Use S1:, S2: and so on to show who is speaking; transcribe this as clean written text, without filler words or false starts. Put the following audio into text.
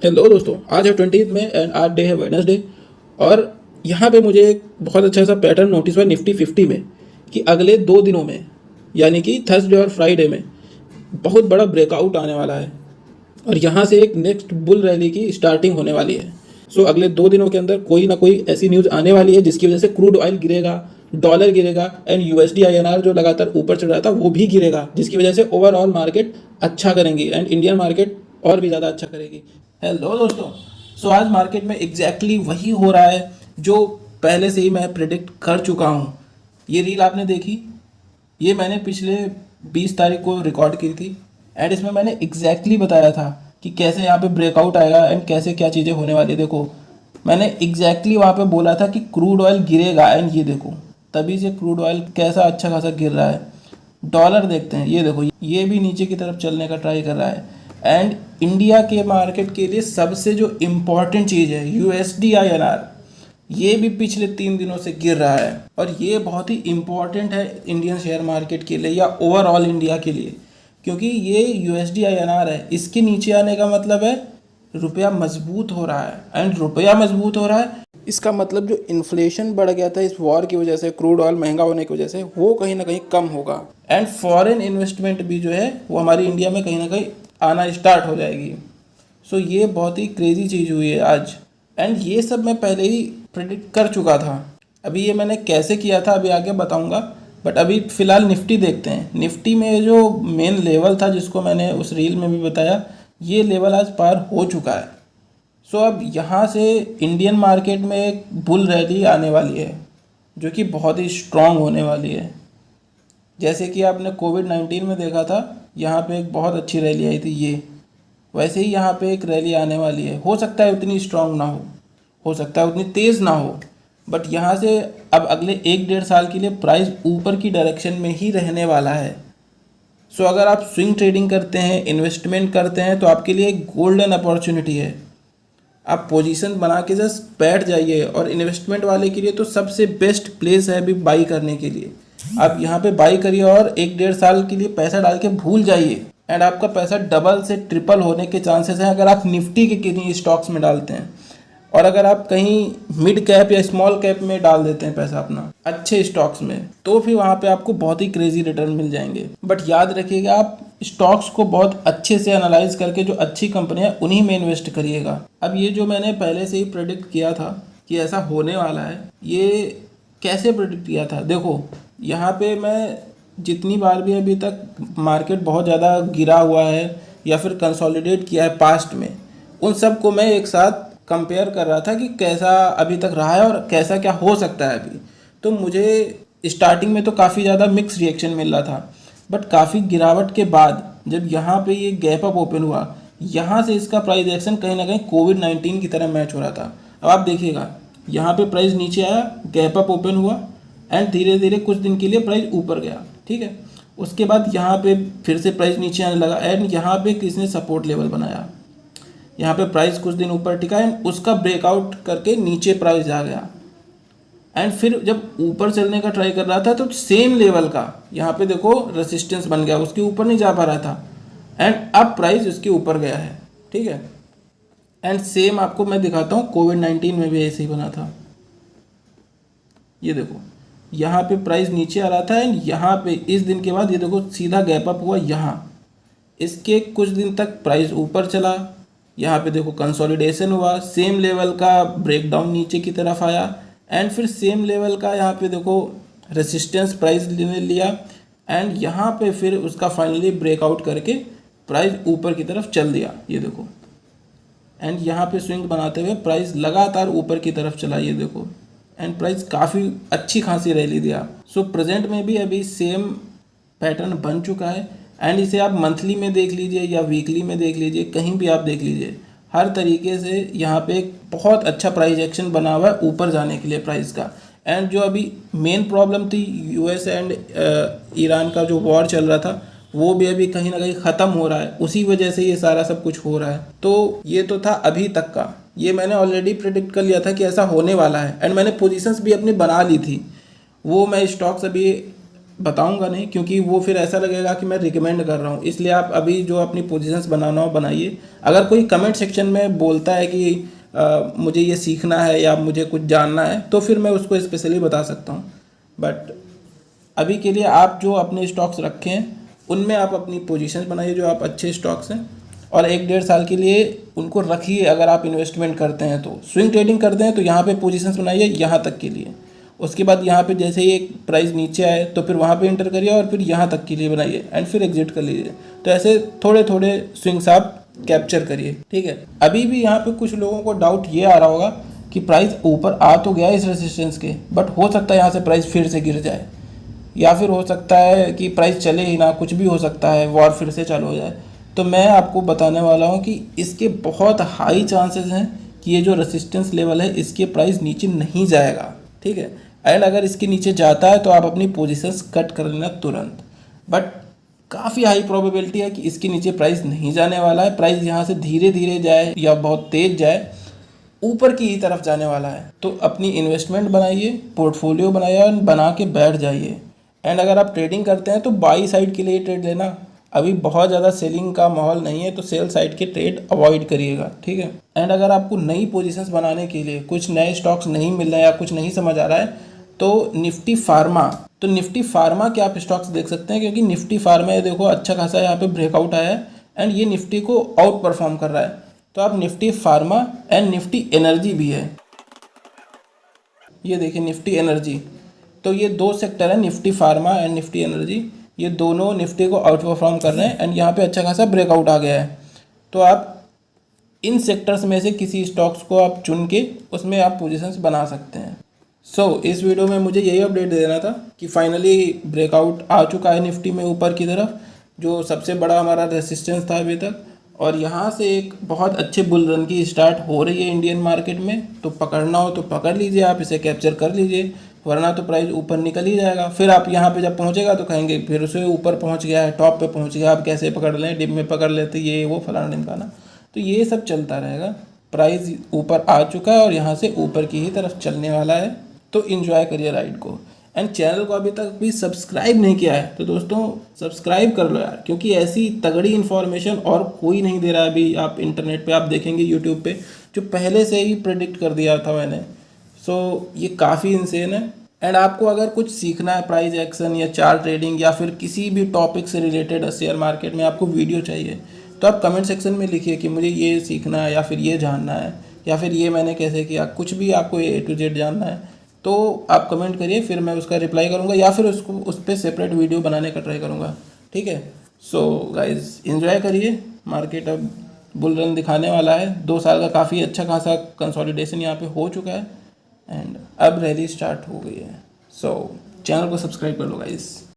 S1: Hello दोस्तों, आज है 20 में एंड आज डे है वेडनेसडे। और यहाँ पे मुझे एक बहुत अच्छा सा पैटर्न नोटिस हुआ निफ्टी 50 में कि अगले 2 दिनों में यानी कि थर्सडे और फ्राइडे में बहुत बड़ा ब्रेकआउट आने वाला है और यहाँ से एक नेक्स्ट बुल रैली की स्टार्टिंग होने वाली है। सो अगले 2 दिनों के अंदर कोई ना कोई ऐसी न्यूज़ आने वाली है जिसकी वजह से क्रूड ऑयल गिरेगा, डॉलर गिरेगा एंड यूएसडी आईएनआर जो लगातार ऊपर चढ़ रहा था वो भी गिरेगा, जिसकी वजह से ओवरऑल मार्केट अच्छा करेंगी एंड इंडियन मार्केट और भी ज़्यादा अच्छा करेगी। हेलो दोस्तों, सो आज मार्केट में एग्जैक्टली वही हो रहा है जो पहले से ही मैं प्रिडिक्ट कर चुका हूँ। ये रील आपने देखी, ये मैंने पिछले 20 तारीख को रिकॉर्ड की थी एंड इसमें मैंने एग्जैक्टली बताया था कि कैसे यहाँ पे ब्रेकआउट आएगा एंड कैसे क्या चीज़ें होने वाली है। देखो, मैंने एग्जैक्टली वहाँ पे बोला था कि क्रूड ऑयल गिरेगा एंड ये देखो तभी से क्रूड ऑयल कैसा अच्छा खासा गिर रहा है। डॉलर देखते हैं, ये देखो ये भी नीचे की तरफ चलने का ट्राई कर रहा है एंड इंडिया के मार्केट के लिए सबसे जो इम्पॉर्टेंट चीज़ है यूएसडी आईएनआर, ये भी पिछले 3 दिनों से गिर रहा है और ये बहुत ही इम्पॉर्टेंट है इंडियन शेयर मार्केट के लिए या ओवरऑल इंडिया के लिए, क्योंकि ये यूएसडी आईएनआर है, इसके नीचे आने का मतलब है रुपया मजबूत हो रहा है एंड रुपया मजबूत हो रहा है इसका मतलब जो इन्फ्लेशन बढ़ गया था इस वॉर की वजह से, क्रूड ऑयल महंगा होने की वजह से, वो कहीं ना कहीं कम होगा एंड फॉरेन इन्वेस्टमेंट भी जो है वो हमारी इंडिया में कहीं ना कहीं आना स्टार्ट हो जाएगी। सो ये बहुत ही क्रेजी चीज़ हुई है आज एंड ये सब मैं पहले ही प्रेडिक्ट कर चुका था। अभी ये मैंने कैसे किया था अभी आगे बताऊंगा, बट अभी फ़िलहाल निफ्टी देखते हैं। निफ्टी में जो मेन लेवल था जिसको मैंने उस रील में भी बताया, ये लेवल आज पार हो चुका है। सो अब यहाँ से इंडियन मार्केट में एक बुल रैली आने वाली है जो कि बहुत ही स्ट्रॉन्ग होने वाली है। जैसे कि आपने कोविड-19 में देखा था, यहाँ पे एक बहुत अच्छी रैली आई थी, ये वैसे ही यहाँ पे एक रैली आने वाली है। हो सकता है उतनी स्ट्रॉन्ग ना हो सकता है उतनी तेज़ ना हो, बट यहाँ से अब अगले 1-1.5 साल के लिए प्राइस ऊपर की डायरेक्शन में ही रहने वाला है। सो अगर आप स्विंग ट्रेडिंग करते हैं, इन्वेस्टमेंट करते हैं, तो आपके लिए एक गोल्डन अपॉर्चुनिटी है। आप पोजीशन बना के जस्ट बैठ जाइए और इन्वेस्टमेंट वाले के लिए तो सबसे बेस्ट प्लेस है अभी बाई करने के लिए। आप यहाँ पे बाई करिए और 1-1.5 साल के लिए पैसा डाल के भूल जाइए एंड आपका पैसा डबल से ट्रिपल होने के चांसेस हैं अगर आप निफ्टी के किन्हीं स्टॉक्स में डालते हैं। और अगर आप कहीं मिड कैप या स्मॉल कैप में डाल देते हैं पैसा अपना अच्छे स्टॉक्स में, तो फिर वहाँ पे आपको बहुत ही क्रेजी रिटर्न मिल जाएंगे। बट याद रखिएगा, आप स्टॉक्स को बहुत अच्छे से एनालाइज करके जो अच्छी कंपनियां उन्हीं में इन्वेस्ट करिएगा। अब ये जो मैंने पहले से ही प्रेडिक्ट किया था कि ऐसा होने वाला है, ये कैसे प्रेडिक्ट किया था? देखो, यहाँ पे मैं जितनी बार भी अभी तक मार्केट बहुत ज़्यादा गिरा हुआ है या फिर कंसोलिडेट किया है पास्ट में, उन सब को मैं एक साथ कंपेयर कर रहा था कि कैसा अभी तक रहा है और कैसा क्या हो सकता है अभी। तो मुझे स्टार्टिंग में तो काफ़ी ज़्यादा मिक्स रिएक्शन मिल रहा था, बट काफ़ी गिरावट के बाद जब यहाँ पे ये गैप अप ओपन हुआ, यहाँ से इसका प्राइस एक्शन कहीं ना कहीं कोविड-19 की तरह मैच हो रहा था। अब आप देखिएगा, यहाँ पे प्राइस नीचे आया, गैप अप ओपन हुआ एंड धीरे धीरे कुछ दिन के लिए प्राइस ऊपर गया, ठीक है। उसके बाद यहाँ पे फिर से प्राइस नीचे आने लगा एंड यहाँ पे किसने सपोर्ट लेवल बनाया, यहाँ पे प्राइस कुछ दिन ऊपर टिका एंड उसका ब्रेकआउट करके नीचे प्राइस आ गया एंड फिर जब ऊपर चलने का ट्राई कर रहा था तो सेम लेवल का यहाँ पे देखो रेसिस्टेंस बन गया, उसके ऊपर नहीं जा पा रहा था एंड अब प्राइस उसके ऊपर गया है, ठीक है। एंड सेम आपको मैं दिखाता हूँ, कोविड-19 में भी ऐसे ही बना था। ये देखो, यहाँ पे प्राइस नीचे आ रहा था एंड यहाँ पे इस दिन के बाद ये देखो सीधा गैप अप हुआ, यहाँ इसके कुछ दिन तक प्राइस ऊपर चला, यहाँ पे देखो कंसोलिडेशन हुआ, सेम लेवल का ब्रेकडाउन नीचे की तरफ आया एंड फिर सेम लेवल का यहाँ पे देखो रेसिस्टेंस प्राइस लेने लिया एंड यहाँ पे फिर उसका फाइनली ब्रेकआउट करके प्राइस ऊपर की तरफ चल दिया, ये देखो। एंड यहाँ पे स्विंग बनाते हुए प्राइस लगातार ऊपर की तरफ चला, ये देखो, एंड प्राइस काफ़ी अच्छी खासी रैली दिया। सो प्रेजेंट में भी अभी सेम पैटर्न बन चुका है एंड इसे आप मंथली में देख लीजिए या वीकली में देख लीजिए, कहीं भी आप देख लीजिए, हर तरीके से यहाँ पे एक बहुत अच्छा प्राइस एक्शन बना हुआ है ऊपर जाने के लिए प्राइस का। एंड जो अभी मेन प्रॉब्लम थी यूएस एंड ईरान का जो वॉर चल रहा था, वो भी अभी कहीं ना कहीं ख़त्म हो रहा है, उसी वजह से ये सारा सब कुछ हो रहा है। तो ये तो था अभी तक का, ये मैंने ऑलरेडी प्रेडिक्ट कर लिया था कि ऐसा होने वाला है एंड मैंने पोजीशंस भी अपनी बना ली थी। वो मैं स्टॉक्स अभी बताऊंगा नहीं, क्योंकि वो फिर ऐसा लगेगा कि मैं रिकमेंड कर रहा हूँ। इसलिए आप अभी जो अपनी पोजीशंस बनाना हो बनाइए। अगर कोई कमेंट सेक्शन में बोलता है कि मुझे ये सीखना है या मुझे कुछ जानना है, तो फिर मैं उसको स्पेशली बता सकता हूँ। बट अभी के लिए आप जो अपने स्टॉक्स रखे हैं उनमें आप अपनी पोजीशंस बनाइए जो आप अच्छे स्टॉक्स हैं, और 1-1.5 साल के लिए उनको रखिए। अगर आप इन्वेस्टमेंट करते हैं तो स्विंग ट्रेडिंग करते हैं तो यहाँ पे पोजीशंस बनाइए यहाँ तक के लिए। उसके बाद यहाँ पे जैसे ही एक प्राइस नीचे आए तो फिर वहाँ पे एंटर करिए और फिर यहाँ तक के लिए बनाइए एंड फिर एग्जिट कर लीजिए। तो ऐसे थोड़े थोड़े स्विंग्स आप कैप्चर करिए, ठीक है। अभी भी यहाँ पे कुछ लोगों को डाउट ये आ रहा होगा कि प्राइस ऊपर आ तो गया इस रेजिस्टेंस के, बट हो सकता है यहाँ से प्राइस फिर से गिर जाए, या फिर हो सकता है कि प्राइस चले ही ना, कुछ भी हो सकता है, वॉर फिर से चालू हो जाए। तो मैं आपको बताने वाला हूँ कि इसके बहुत हाई चांसेस हैं कि ये जो रेजिस्टेंस लेवल है इसके प्राइस नीचे नहीं जाएगा, ठीक है। एंड अगर इसके नीचे जाता है तो आप अपनी पोजीशंस कट कर लेना तुरंत। बट काफ़ी हाई प्रोबेबिलिटी है कि इसके नीचे प्राइस नहीं जाने वाला है। प्राइस यहाँ से धीरे धीरे जाए या बहुत तेज जाए, ऊपर की ही तरफ जाने वाला है। तो अपनी इन्वेस्टमेंट बनाइए, पोर्टफोलियो बनाइए और बना के बैठ जाइए। एंड अगर आप ट्रेडिंग करते हैं तो बाई साइड के लिए ट्रेड लेना। अभी बहुत ज़्यादा सेलिंग का माहौल नहीं है तो सेल साइड के ट्रेड अवॉइड करिएगा, ठीक है। एंड अगर आपको नई पोजीशंस बनाने के लिए कुछ नए स्टॉक्स नहीं मिल रहे हैं या कुछ नहीं समझ आ रहा है तो निफ्टी फार्मा के आप स्टॉक्स देख सकते हैं, क्योंकि निफ्टी फार्मा ये देखो अच्छा खासा यहाँ पे ब्रेकआउट आया है एंड ये निफ्टी को आउट परफॉर्म कर रहा है। तो आप Nifty pharma and Nifty energy भी है, ये देखिए निफ्टी एनर्जी। तो ये दो सेक्टर है, Nifty pharma and Nifty energy, ये दोनों निफ्टी को आउट परफॉर्म कर रहे हैं एंड यहाँ पे अच्छा खासा ब्रेकआउट आ गया है। तो आप इन सेक्टर्स में से किसी स्टॉक्स को आप चुन के उसमें आप पोजीशंस बना सकते हैं। इस वीडियो में मुझे यही अपडेट दे देना था कि फाइनली ब्रेकआउट आ चुका है निफ्टी में ऊपर की तरफ, जो सबसे बड़ा हमारा रेसिस्टेंस था अभी तक, और यहाँ से एक बहुत अच्छे बुल रन की स्टार्ट हो रही है इंडियन मार्केट में। तो पकड़ना हो तो पकड़ लीजिए, आप इसे कैप्चर कर लीजिए, वरना तो प्राइस ऊपर निकल ही जाएगा। फिर आप यहाँ पे जब पहुँचेगा तो कहेंगे फिर उसे ऊपर पहुँच गया है, टॉप पे पहुँच गया, आप कैसे पकड़ लें, डिप में पकड़ लेते, ये वो फलाना ढिमकाना। तो ये सब चलता रहेगा। प्राइस ऊपर आ चुका है और यहाँ से ऊपर की ही तरफ चलने वाला है, तो इन्जॉय करिए राइड को। एंड चैनल को अभी तक भी सब्सक्राइब नहीं किया है तो दोस्तों सब्सक्राइब कर लो यार, क्योंकि ऐसी तगड़ी इन्फॉर्मेशन और कोई नहीं दे रहा है। अभी आप इंटरनेट पे आप देखेंगे यूट्यूब पे, जो पहले से ही प्रेडिक्ट कर दिया था मैंने। ये काफ़ी इंसेन है। एंड आपको अगर कुछ सीखना है प्राइस एक्शन या चार्ट ट्रेडिंग या फिर किसी भी टॉपिक से रिलेटेड शेयर मार्केट में आपको वीडियो चाहिए, तो आप कमेंट सेक्शन में लिखिए कि मुझे ये सीखना है या फिर ये जानना है या फिर ये मैंने कैसे किया, कुछ भी आपको A to Z जानना है तो आप कमेंट करिए, फिर मैं उसका रिप्लाई करूँगा या फिर उसको उस पर सेपरेट वीडियो बनाने का ट्राई करूँगा, ठीक है। गाइज एंजॉय करिए, मार्केट अब बुल रन दिखाने वाला है। 2 साल का काफ़ी अच्छा खासा कंसोलिडेशन यहाँ पे हो चुका है एंड अब रैली स्टार्ट हो गई है। चैनल को सब्सक्राइब कर लो गाइज।